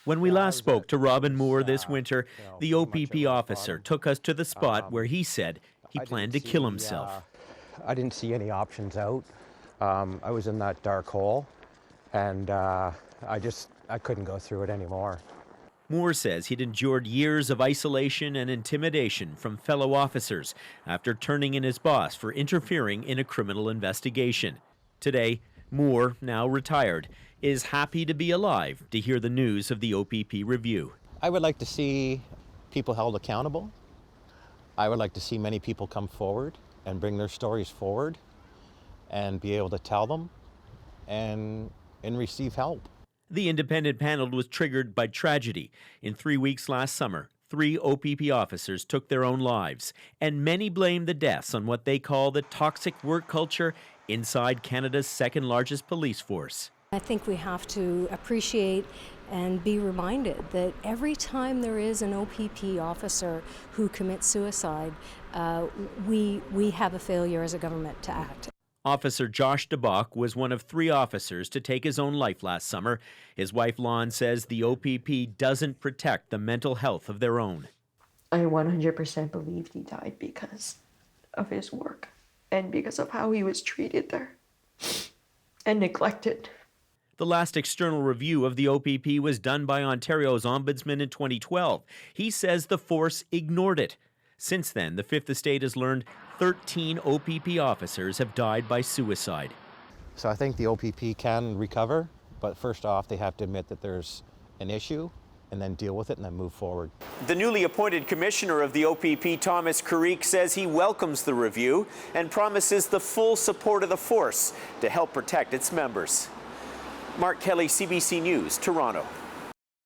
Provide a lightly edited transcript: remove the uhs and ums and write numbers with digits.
When we last spoke to Robin Moore this winter, the OPP officer took us to the spot where he said he planned to kill himself. I didn't see any options out. I was in that dark hole, and I couldn't go through it anymore. Moore says he'd endured years of isolation and intimidation from fellow officers after turning in his boss for interfering in a criminal investigation. Today, Moore, now retired, is happy to be alive to hear the news of the OPP review. I would like to see people held accountable. I would like to see many people come forward and bring their stories forward and be able to tell them and receive help. The independent panel was triggered by tragedy. In 3 weeks last summer, 3 OPP officers took their own lives, and many blame the deaths on what they call the toxic work culture inside Canada's second largest police force. I think we have to appreciate and be reminded that every time there is an OPP officer who commits suicide, we have a failure as a government to act. Officer Josh DeBach was one of 3 officers to take his own life last summer. His wife Lon says the OPP doesn't protect the mental health of their own. I 100% believed he died because of his work and because of how he was treated there and neglected. The last external review of the OPP was done by Ontario's Ombudsman in 2012. He says the force ignored it. Since then, the Fifth Estate has learned 13 OPP officers have died by suicide. So I think the OPP can recover, but first off, they have to admit that there's an issue and then deal with it and then move forward. The newly appointed commissioner of the OPP, Thomas Carrique, says he welcomes the review and promises the full support of the force to help protect its members. Mark Kelly, CBC News, Toronto.